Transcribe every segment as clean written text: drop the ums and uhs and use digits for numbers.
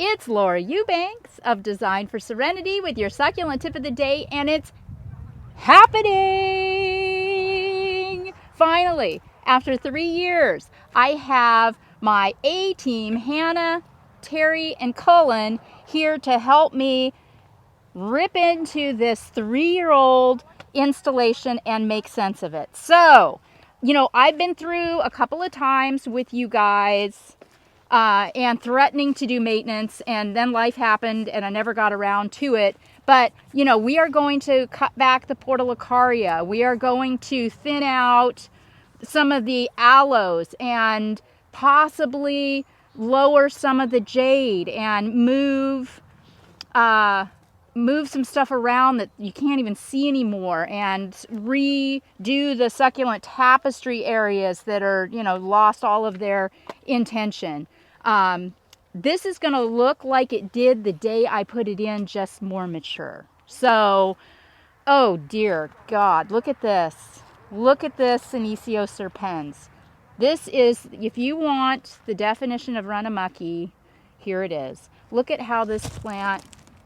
It's Laura Eubanks of Design for Serenity with your succulent tip of the day, and it's happening! Finally, after 3 years, I have my A team, Hannah, Terry, and Cullen, here to help me rip into this 3-year-old installation and make sense of it. So, I've been through a couple of times with you guys and threatening to do maintenance, and then life happened and I never got around to it. But, we are going to cut back the portulacaria. We are going to thin out some of the aloes and possibly lower some of the jade and move some stuff around that you can't even see anymore, and redo the succulent tapestry areas that are, lost all of their intention. This is going to look like it did the day I put it in, just more mature. So, oh dear God, look at this. Look at this Senecio serpens. This is, if you want the definition of runamucky, here it is. Look at how this plant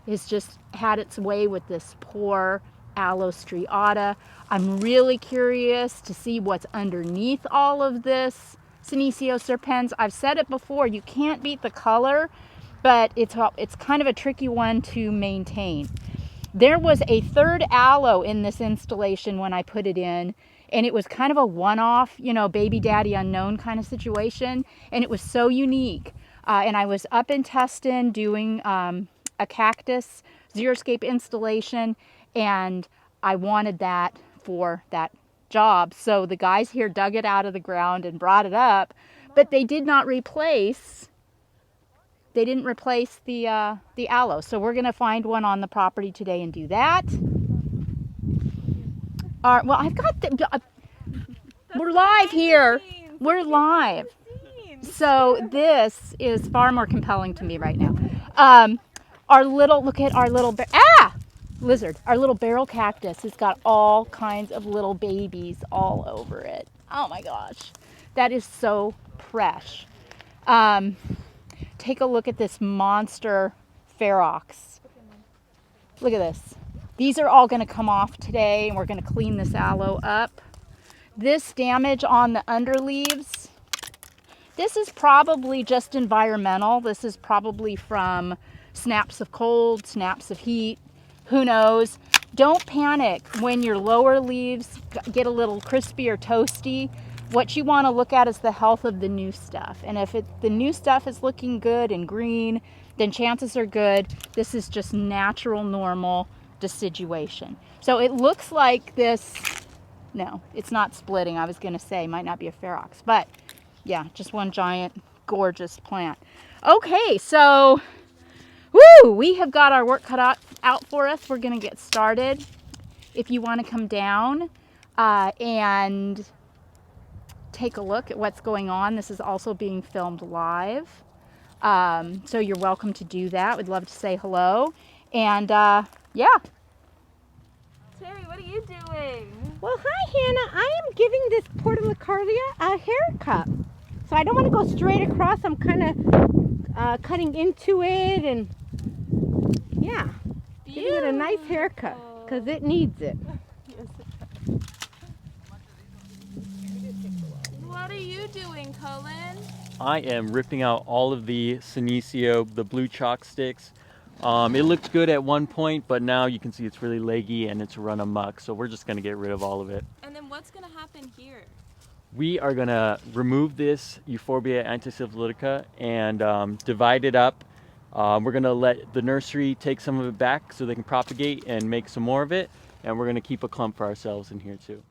has just had its way with this poor aloe striata. I'm really curious to see what's underneath all of this Senecio serpens. I've said it before, you can't beat the color, but it's kind of a tricky one to maintain. There was a third aloe in this installation when I put it in, and it was kind of a one-off, baby daddy unknown kind of situation, and it was so unique. And I was up in Tustin doing a cactus xeriscape installation, and I wanted that for that job. So the guys here dug it out of the ground and brought it up, but they did not replace. They didn't replace the aloe. So we're gonna find one on the property today and do that. Well, I've got we're live here. We're live. So this is far more compelling to me right now. Look at our little lizard. Our little barrel cactus has got all kinds of little babies all over it. Oh my gosh, that is so fresh. Take a look at this monster ferox. Look at this. These are all going to come off today, and we're going to clean this aloe up. This damage on the underleaves, this is probably just environmental. This is probably from snaps of cold, snaps of heat, who knows. Don't panic when your lower leaves get a little crispy or toasty. What you want to look at is the health of the new stuff. And if the new stuff is looking good and green, then chances are good this is just natural, normal deciduation. So it looks like this, no, it's not splitting. I was going to say, might not be a ferox, but yeah, just one giant, gorgeous plant. Okay, so, woo, we have got our work cut out for us. We're going to get started. If you want to come down and take a look at what's going on, this is also being filmed live. So you're welcome to do that. We'd love to say hello. And yeah. Terry, what are you doing? Well, hi, Hannah. I am giving this portulacaria a haircut. So I don't want to go straight across. I'm kind of cutting into it, and yeah, giving it a nice haircut because it needs it. What are you doing, Cullen? I am ripping out all of the Senecio, the blue chalk sticks. It looked good at one point, but now you can see it's really leggy and it's run amok, so we're just going to get rid of all of it. And then what's going to happen here? We are going to remove this Euphorbia antisyphilitica and divide it up. We're going to let the nursery take some of it back so they can propagate and make some more of it, and we're going to keep a clump for ourselves in here too.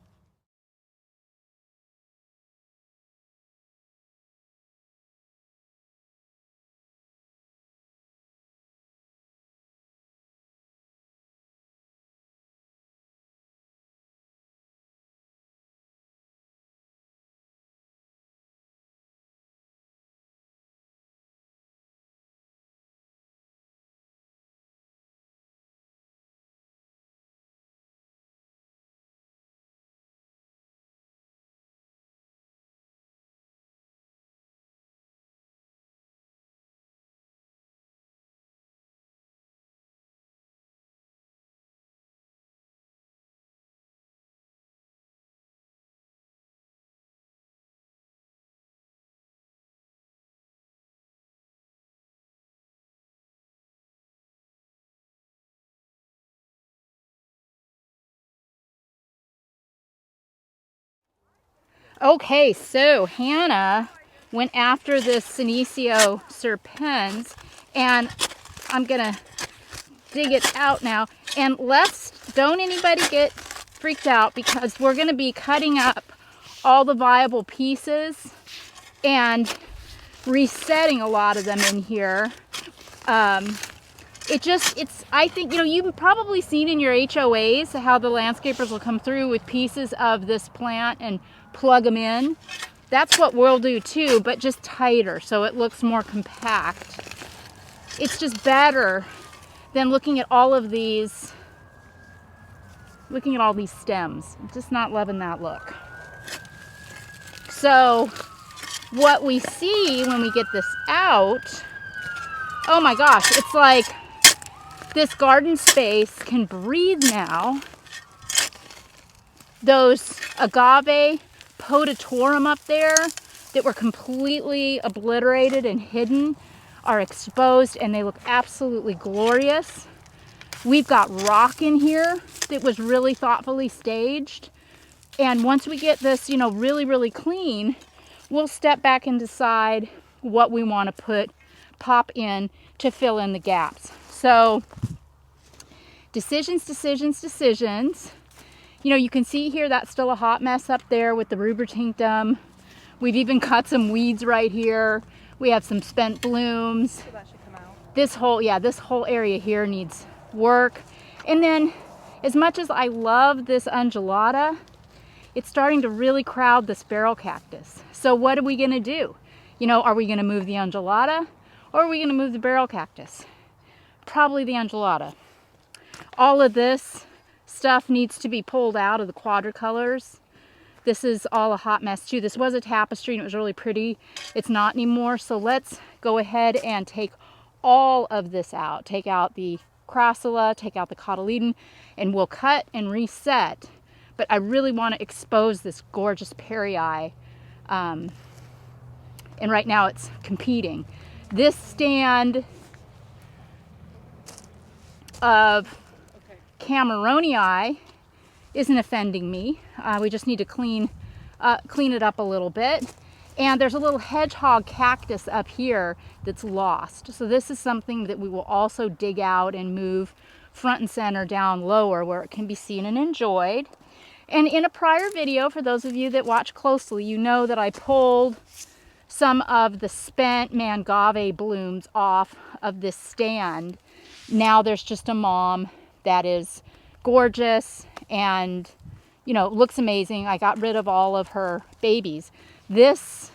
Okay, so Hannah went after this Senecio serpens, and I'm gonna dig it out now. And don't anybody get freaked out, because we're gonna be cutting up all the viable pieces and resetting a lot of them in here. I think, you've probably seen in your HOAs how the landscapers will come through with pieces of this plant and plug them in. That's what we'll do too, but just tighter, so it looks more compact. It's just better than looking at all these stems. I'm just not loving that look. So what we see when we get this out, oh my gosh, it's like this garden space can breathe now. Those agave potatorum up there that were completely obliterated and hidden are exposed, and they look absolutely glorious. We've got rock in here that was really thoughtfully staged. And once we get this, really, really clean, we'll step back and decide what we want to pop in to fill in the gaps. So decisions. You can see here that's still a hot mess up there with the rubbertinctum. We've even cut some weeds right here. We have some spent blooms. So that should come out. This whole area here needs work. And then, as much as I love this undulata, it's starting to really crowd this barrel cactus. So what are we gonna do? Are we gonna move the undulata, or are we gonna move the barrel cactus? Probably the undulata. All of this stuff needs to be pulled out of the quadricolors. This is all a hot mess too. This was a tapestry and it was really pretty. It's not anymore. So let's go ahead and take all of this out. Take out the crassula, take out the cotyledon, and we'll cut and reset. But I really want to expose this gorgeous perii. And right now it's competing. This stand of Cameronii isn't offending me. We just need to clean it up a little bit. And there's a little hedgehog cactus up here that's lost. So this is something that we will also dig out and move front and center down lower where it can be seen and enjoyed. And in a prior video, for those of you that watch closely, you know that I pulled some of the spent mangave blooms off of this stand. Now there's just a mom that is gorgeous and looks amazing. I got rid of all of her babies. This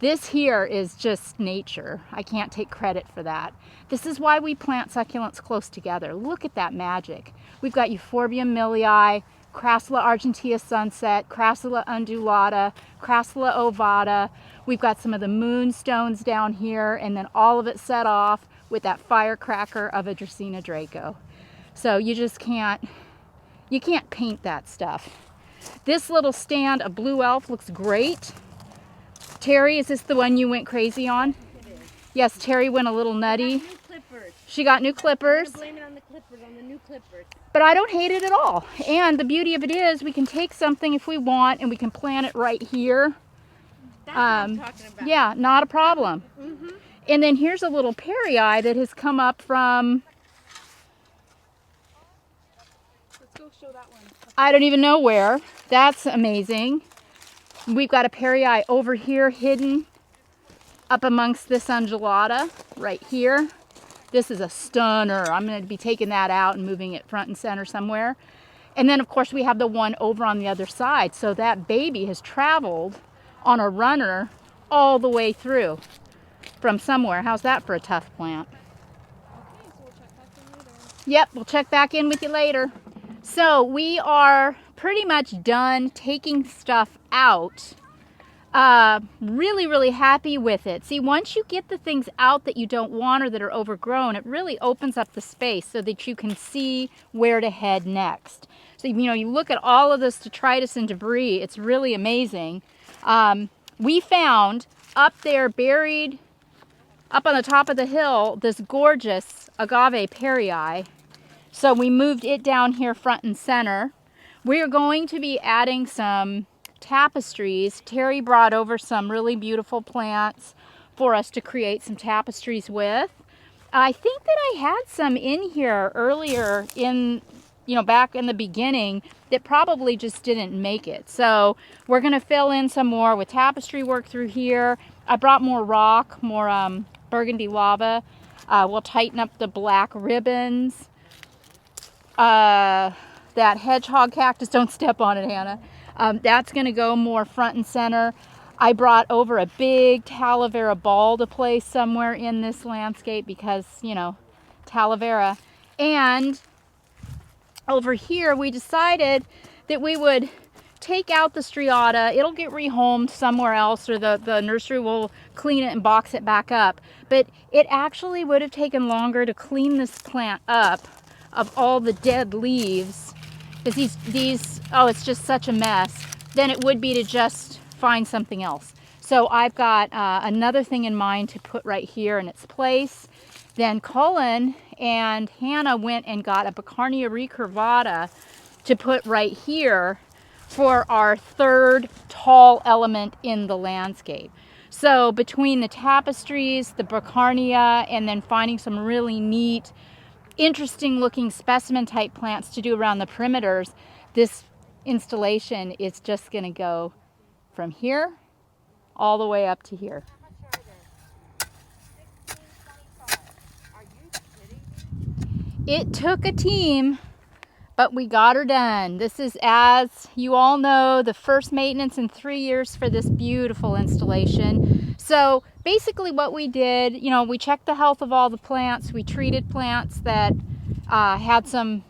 here is just nature. I can't take credit for that. This is why we plant succulents close together. Look at that magic. We've got Euphorbia millii, Crassula argentea sunset, Crassula undulata, Crassula ovata. We've got some of the moonstones down here, and then all of it set off with that firecracker of a Dracaena Draco. So you can't paint that stuff. This little stand of blue elf looks great. Terri, is this the one you went crazy on? It is. Yes, Terri went a little nutty. New clippers. She got new clippers. Blame it on the clippers, on the new clippers. But I don't hate it at all. And the beauty of it is we can take something if we want and we can plant it right here. That's what I'm talking about. Yeah, not a problem. Mm-hmm. And then here's a little perii that has come up from, Let's go show that one. I don't even know where. That's amazing. We've got a perii over here hidden up amongst this undulata right here. This is a stunner. I'm going to be taking that out and moving it front and center somewhere. And then of course we have the one over on the other side. So that baby has traveled on a runner all the way through from somewhere. How's that for a tough plant? Okay, so we'll check back in later. Yep, we'll check back in with you later. So we are pretty much done taking stuff out. Really, really happy with it. See, once you get the things out that you don't want or that are overgrown, it really opens up the space so that you can see where to head next. So, you look at all of this detritus and debris, it's really amazing. We found up there, buried up on the top of the hill, this gorgeous agave perii. So we moved it down here front and center. We are going to be adding some tapestries. Terry brought over some really beautiful plants for us to create some tapestries with. I think that I had some in here earlier in, back in the beginning that probably just didn't make it. So we're going to fill in some more with tapestry work through here. I brought more rock, more burgundy lava. We'll tighten up the black ribbons. That hedgehog cactus, don't step on it, Hannah. That's going to go more front and center. I brought over a big Talavera ball to place somewhere in this landscape because, Talavera. And over here, we decided that we would take out the striata. It'll get rehomed somewhere else, or the nursery will clean it and box it back up. But it actually would have taken longer to clean this plant up of all the dead leaves, because it's just such a mess, than it would be to just find something else. So I've got another thing in mind to put right here in its place. Then Cullen and Hannah went and got a Baccarnia recurvata to put right here for our third tall element in the landscape. So between the tapestries, the Baccarnia, and then finding some really neat, interesting looking specimen type plants to do around the perimeters, this installation is just going to go from here all the way up to here. It took a team, but we got her done. This is, as you all know, the first maintenance in 3 years for this beautiful installation. So basically what we did, we checked the health of all the plants. We treated plants that had some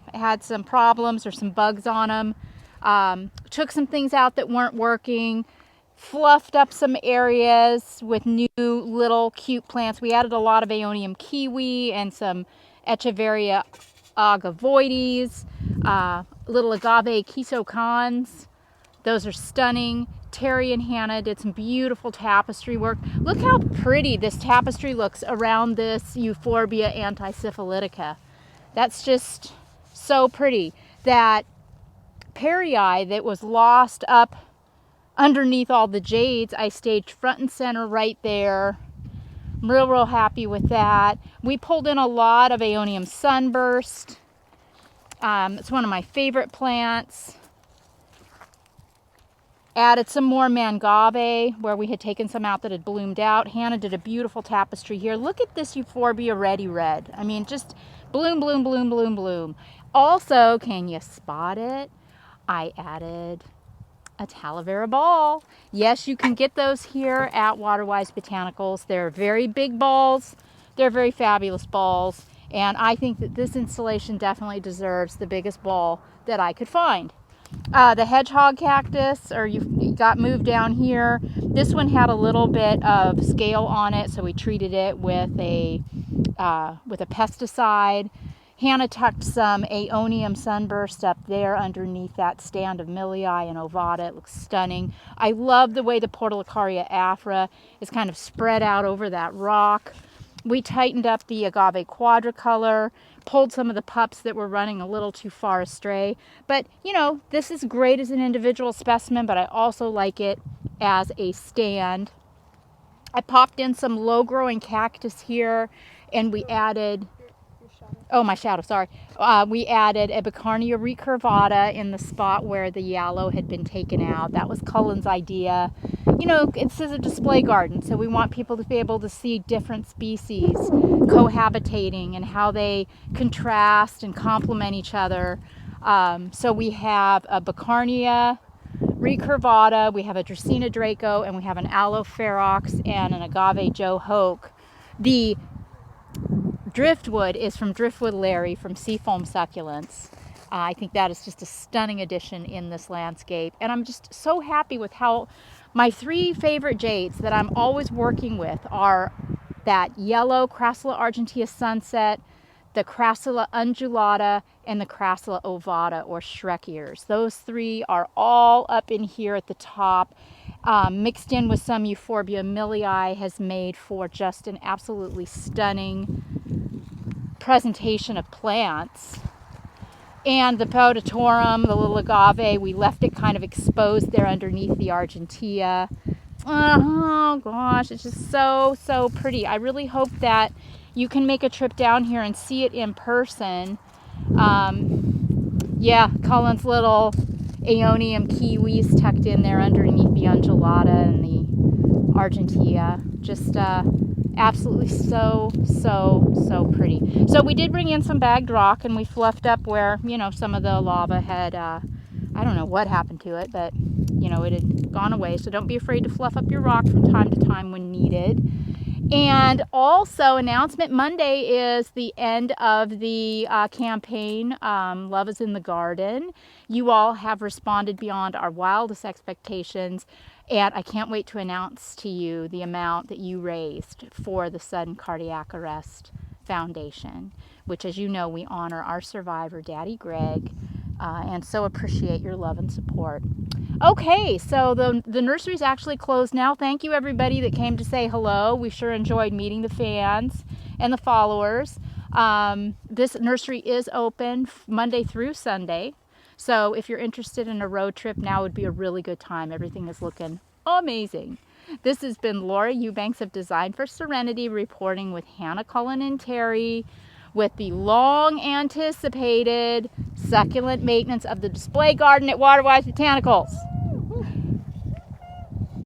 problems or some bugs on them. Took some things out that weren't working. Fluffed up some areas with new little cute plants. We added a lot of Aeonium kiwi and some Echeveria agavoides, little agave kisokans. Those are stunning. Terry and Hannah did some beautiful tapestry work. Look how pretty this tapestry looks around this Euphorbia antisyphilitica. That's just so pretty. That perii that was lost up underneath all the jades, I staged front and center right there. I'm real happy with that. We pulled in a lot of Aeonium sunburst. It's one of my favorite plants. Added some more mangave where we had taken some out that had bloomed out. Hannah did a beautiful tapestry here. Look at this Euphorbia ready red. I mean, just bloom, bloom, bloom, bloom, bloom. Also, can you spot it? I added a Talavera ball. Yes, you can get those here at Waterwise Botanicals. They're very big balls. They're very fabulous balls. And I think that this installation definitely deserves the biggest ball that I could find. The hedgehog cactus, or you got moved down here. This one had a little bit of scale on it, so we treated it with a pesticide. Hannah tucked some Aeonium sunburst up there underneath that stand of Millii and Ovata. It looks stunning. I love the way the Portulacaria afra is kind of spread out over that rock. We tightened up the agave quadricolor, pulled some of the pups that were running a little too far astray. But, this is great as an individual specimen, but I also like it as a stand. I popped in some low-growing cactus here, and we added... Oh, my shadow, sorry. We added a Baccarnia recurvata in the spot where the yellow had been taken out. That was Cullen's idea. It's a display garden, so we want people to be able to see different species cohabitating and how they contrast and complement each other. So we have a Baccarnia recurvata, we have a Dracaena Draco, and we have an Aloe ferox and an Agave Joe Hoke. The driftwood is from Driftwood Larry from Seafoam Succulents. I think that is just a stunning addition in this landscape. And I'm just so happy with how my 3 favorite jades that I'm always working with are that yellow Crassula argentea sunset, the Crassula undulata, and the Crassula ovata, or Shrek ears. Those 3 are all up in here at the top. Mixed in with some Euphorbia millii has made for just an absolutely stunning presentation of plants. And the Podatorum, the little agave, we left it kind of exposed there underneath the Argentea. Oh gosh, it's just so pretty. I really hope that you can make a trip down here and see it in person. Yeah, Cullen's little Aeonium kiwis tucked in there underneath the undulata and the Argentea. Just absolutely so pretty. So we did bring in some bagged rock, and we fluffed up where, you know, some of the lava had, I don't know what happened to it, but, you know, it had gone away. So don't be afraid to fluff up your rock from time to time when needed. And also, announcement Monday is the end of the campaign, Love is in the Garden. You all have responded beyond our wildest expectations, and I can't wait to announce to you the amount that you raised for the Sudden Cardiac Arrest Foundation, which, as you know, we honor our survivor, Daddy Greg, and so appreciate your love and support. Okay, so the nursery's actually closed now. Thank you, everybody that came to say hello. We sure enjoyed meeting the fans and the followers. This nursery is open Monday through Sunday. So if you're interested in a road trip, now would be a really good time. Everything is looking amazing. This has been Laura Eubanks of Design for Serenity, reporting with Hannah, Cullen, and Terri, with the long anticipated succulent maintenance of the display garden at Waterwise Botanicals.